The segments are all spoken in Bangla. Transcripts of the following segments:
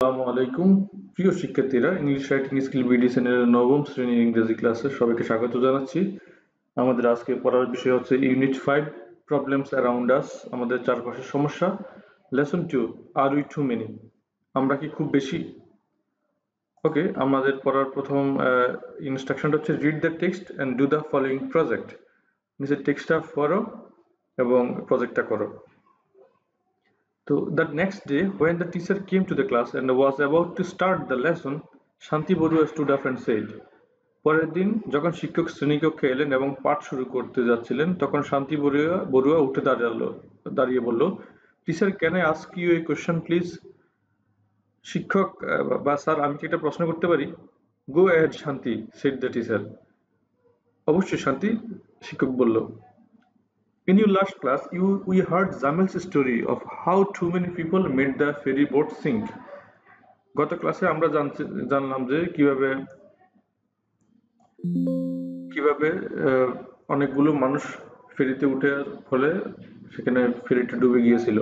আসসালামু আলাইকুম প্রিয় শিক্ষার্থীরা, ইংলিশ রাইটিং স্কিল বিডিসিএনের নবম শ্রেণীর ইংরেজি ক্লাসে সবাইকে স্বাগত জানাচ্ছি। আমাদের আজকে পড়ার বিষয় হচ্ছে ইউনিট 5 প্রবলেমস অ্যারাউন্ড আস, আমাদের চারপাশের সমস্যা। Lesson 2, are we too many, আমরা কি খুব বেশি? ওকে, আমাদের পড়ার প্রথম ইনস্ট্রাকশনটা হচ্ছে read the text and do the following project. নিচের টেক্সটটা পড়ো এবং প্রজেক্টটা করো। So the next day, when the teacher came to the class and was about to start the lesson, Shanti Borua stood up and said, পরের দিন যখন শিক্ষক শ্রেণীকক্ষে এলেন এবং পাঠ শুরু করতে যাচ্ছিলেন, তখন শান্তি বড়ুয়া উঠে দাঁড়িয়ে বলল, teacher, can I ask you a question please? শিক্ষক বা স্যার, আমি কি একটা প্রশ্ন করতে পারি? Go ahead Shanti, said the teacher. অবশ্যই শান্তি, শিক্ষক বলল। In your last class, we heard Zamel's story of how too many people made the ferry boat sink. গত ক্লাসে আমরা জানলাম যে কিভাবে অনেকগুলো মানুষ ফেরিতে উঠার ফলে সেখানে ফেরিটা ডুবে গিয়েছিল।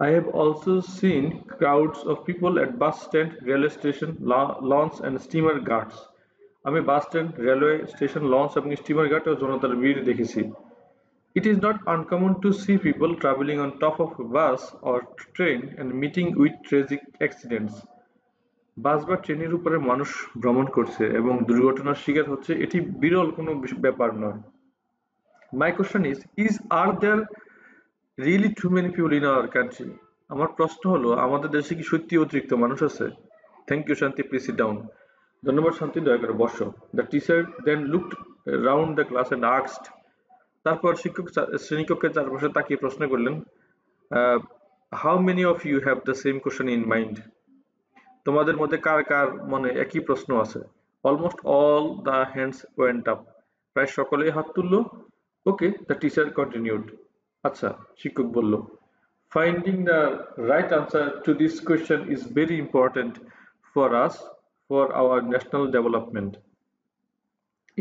I have also seen crowds of people at bus stand, railway station, launch and steamer guards. আমি bus stand, railway station, launch এবং স্টিমার ঘাট ও জনতার ভিড় দেখেছি। It is not uncommon to see people traveling on top of a bus or train and meeting with tragic accidents. বাস বা ট্রেনের উপরে মানুষ ভ্রমণ করছে এবং দুর্ঘটনার শিকার হচ্ছে, এটি বিরল কোনো ব্যাপার নয়। My question is are there really too many people in our country? আমার প্রশ্ন হলো, আমাদের দেশে কি সত্যি অতিরিক্ত মানুষ আছে? Thank you, Shanti, please sit down. ধন্যবাদ শান্তি, দয়া করে বসো। The teacher then looked round the class and asked, তারপর শিক্ষক শ্রেণীকক্ষের চারপাশে তাকিয়ে প্রশ্ন করলেন, how many of you have the same question in mind? তোমাদের মধ্যে কার কার মনে একই প্রশ্ন আছে? Almost all the hands went up, প্রায় সকলেই হাত তুলল। Okay, the teacher continued. আচ্ছা, শিক্ষক বলল, finding the right answer to this question is very important for us, for our national development.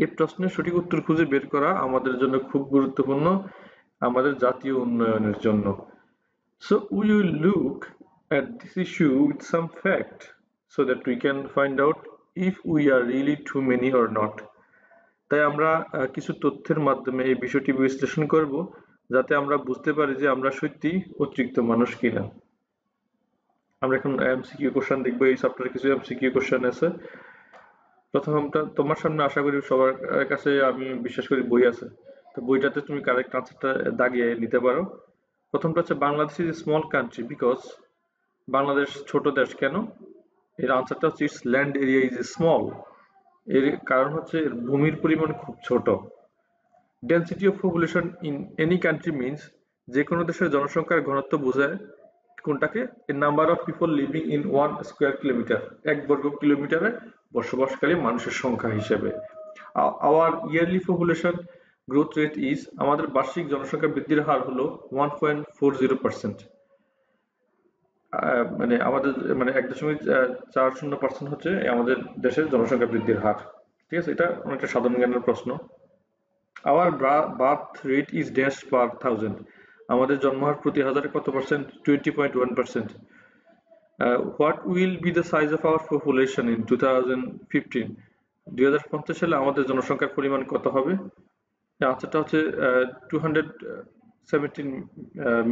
এই প্রশ্নের সঠিক উত্তর খুঁজে বের করা আমাদের জন্য খুব গুরুত্বপূর্ণ, আমাদের জাতীয় উন্নয়নের জন্য। So we will look at this issue with some fact so that we can find out if we are really too many or not. তাই আমরা কিছু তথ্যের মাধ্যমে এই বিষয়টি বিশ্লেষণ করব, যাতে আমরা বুঝতে পারি যে আমরা সত্যি অতিরিক্ত মানুষ কিনা। আমরা এখন এমসিকিউ কোশ্চেন দেখব। এই চ্যাপ্টারে কিছু এমসিকিউ কোশ্চেন আছে। প্রথমটা তোমার সামনে, আশা করি সবার কাছে, আমি বিশ্বাস করি বই আছে, তো বইটাতে তুমি কারেক্ট আনসারটা দাগিয়ে নিতে পারো। প্রথমটা হচ্ছে, Bangladesh is a small country because, Bangladesh ছোট দেশ কেন? এর আনসারটা হচ্ছে, it's land area is small. এর কারণ হচ্ছে এর ভূমির পরিমাণ খুব ছোট। Density of population in any country means, যে কোনো দেশের জনসংখ্যার ঘনত্ব বোঝায় কোনটাকে? A number of people living in 1 square kilometre, 1 বর্গ কিলোমিটারে বসবাসকারী মানুষের সংখ্যা হিসেবে। Our yearly population growth rate is, আমাদের বার্ষিক জনসংখ্যা বৃদ্ধির হার হলো 1.40%। মানে আমাদের 1.40% হচ্ছে আমাদের দেশের জনসংখ্যা বৃদ্ধির হার। ঠিক আছে, এটা অনেকটা সাধারণ জ্ঞানের প্রশ্ন। Our birth rate is dash per thousand, আমাদের জন্মহার প্রতি হাজারে কত percent? 20.1%। What will be the size of our population in 2015, 2050 সালে আমাদের জনসংখ্যার পরিমাণ কত হবে? আনসারটা হচ্ছে 217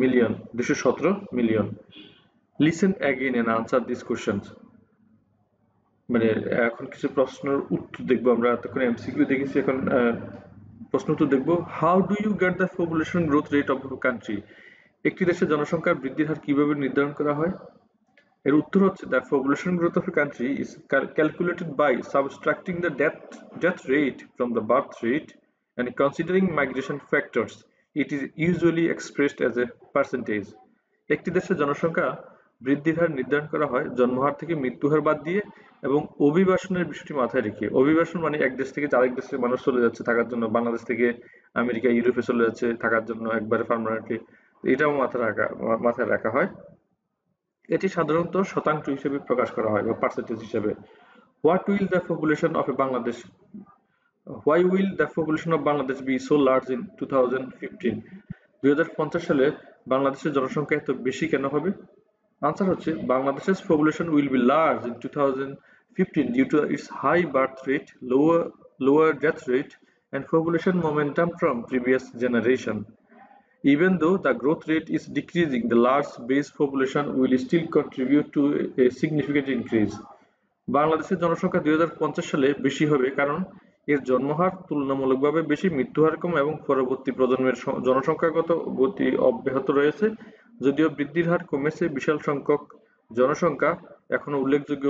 million, 217 million. Listen again and answer this questions. মানে এখন কিছু প্রশ্নের উত্তর দেখবো আমরা। এতক্ষণ এমসিকিউ দেখেছি, এখন প্রশ্ন উত্তর দেখবো। How do you get the population growth rate of country, একটি দেশের জনসংখ্যার বৃদ্ধির হার কিভাবে নির্ধারণ করা হয়? এর উত্তর হচ্ছে, the population growth of a country is calculated by subtracting the death rate from the birth rate and considering migration factors. It is usually expressed as a percentage. একটি দেশের জনসংখ্যা বৃদ্ধির হার নির্ধারণ করা হয় জন্মহার থেকে মৃত্যুহার বাদ দিয়ে এবং অভিবাসনের বিষয়টি মাথায় রেখে। অভিবাসন মানে এক দেশ থেকে আরেক দেশে মানুষ চলে যাচ্ছে থাকার জন্য, বাংলাদেশ থেকে আমেরিকা, ইউরোপে চলে যাচ্ছে থাকার জন্য একবারে পার্মানেন্টলি, এটাও মাথায় রাখা হয়। এটি সাধারণত শতাংশ হিসেবে প্রকাশ করা হয় বা পার্সেন্টেজ হিসেবে। What will the population of a Bangladesh Why will the population of Bangladesh be so large in 2015? 2050 সালে বাংলাদেশের জনসংখ্যা এত বেশি কেন হবে? আনসার হচ্ছে বাংলাদেশের population will be large in 2015 due to its high birth rate, lower death rate, and population momentum from previous generation. Even though the growth rate is decreasing, the large base population will still contribute to a significant increase. বাংলাদেশের জনসংখ্যা 2050 সালে বেশি হবে কারণ এর জন্মহার তুলনামূলকভাবে বেশি, মৃত্যুহার কম এবং পরবর্তী প্রজন্মের জনসংখ্যাগত গতি অব্যাহত রয়েছে। যদিও বৃদ্ধির হার কমেছে, বিশাল সংখ্যক জনসংখ্যা এখনো উল্লেখযোগ্য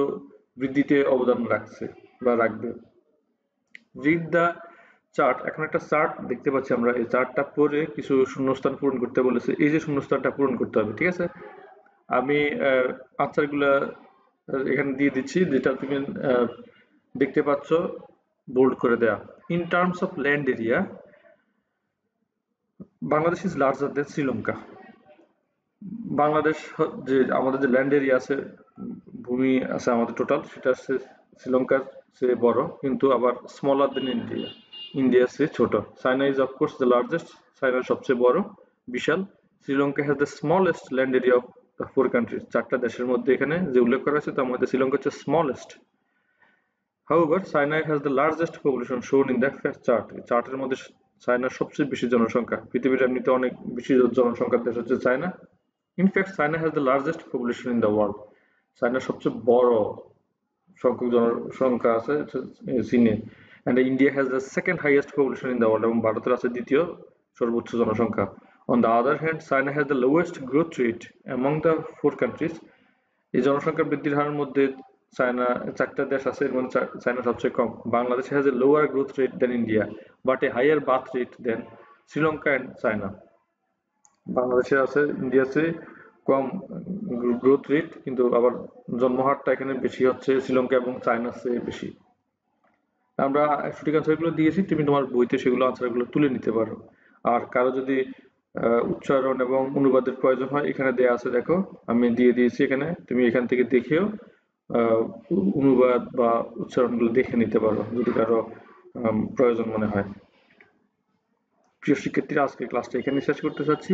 বৃদ্ধিতে অবদান রাখছে বা রাখবে। Read the chart. এখন একটা চার্ট দেখতে পাচ্ছি আমরা, এই চার্টটা পড়ে কিছু শূন্যস্থান পূরণ করতে বলেছে। এই যে শূন্যস্থানটা পূরণ করতে হবে, ঠিক আছে? আমি আনসারগুলা এখানে দিয়ে দিচ্ছি, যেটা তুমি দেখতে পাচ্ছ বোল্ড করে দেয়া। In terms of land area, Bangladesh is larger দেন শ্রীলঙ্কা। বাংলাদেশ যে আমাদের যে ল্যান্ড এরিয়া আছে, ভূমি আছে আমাদের টোটাল, সেটা হচ্ছে শ্রীলঙ্কার চেয়ে বড়, কিন্তু আবার স্মলার দেন ইন্ডিয়া, ইন্ডিয়ার চেয়ে ছোট। China is of course the largest, China সবচেয়ে বড়, বিশাল। Sri Lanka has the smallest land area of the 4 countries. 4টা দেশের মধ্যে এখানে যে উল্লেখ করা হয়েছে তার মধ্যে শ্রীলঙ্কা হচ্ছে smallest. However, China has the largest population shown in the chart. চার্টের মধ্যে চায়নার সবচেয়ে বেশি জনসংখ্যা। পৃথিবীর এমনিতে অনেক বেশি জনসংখ্যার দেশ হচ্ছে China. In fact, China has the largest population in the world. চায়নার সবচেয়ে বড় সংখ্যক জনসংখ্যা আছে চীনে। And India has the second highest population in the world, এবং ভারতের আছে দ্বিতীয় সর্বোচ্চ জনসংখ্যা। On the other hand, China has the lowest growth rate among the 4 countries. এই জনসংখ্যা বৃদ্ধির হারের মধ্যে চায়না, 4টা দেশ আছে এর মধ্যে চায়না সবচেয়ে কম। Bangladesh has a lower growth rate than India but a higher birth rate than Sri Lanka and China. বাংলাদেশে আছে ইন্ডিয়ার চেয়ে কম গ্রোথ রেট, কিন্তু আবার জন্মহারটা এখানে বেশি হচ্ছে শ্রীলঙ্কা এবং চায়নার চেয়ে বেশি। আমরা সঠিক আনসারগুলো দিয়েছি, তুমি তোমার বইতে সেগুলো আনসারগুলো তুলে নিতে পারো। আর কারো যদি উচ্চারণ এবং অনুবাদের প্রয়োজন হয়, এখানে দেয়া আছে, দেখো আমি দিয়ে দিয়েছি এখানে, তুমি এখান থেকে দেখেও অনুবাদ বা উচ্চারণগুলো দেখে নিতে পারো যদি কারো প্রয়োজন মনে হয়। প্রিয় শিক্ষার্থীরা, আজকের ক্লাসটা এখানে শেষ করতে চাচ্ছি।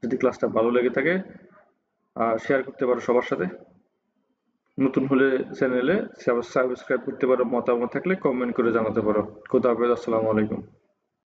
যদি ক্লাসটা ভালো লেগে থাকে শেয়ার করতে পারো সবার সাথে। নতুন হলে চ্যানেলে সাবস্ক্রাইব করতে পারো। মতামত থাকলে কমেন্ট করে জানাতে পারো। খোদা হাফেজ, আসসালামু আলাইকুম।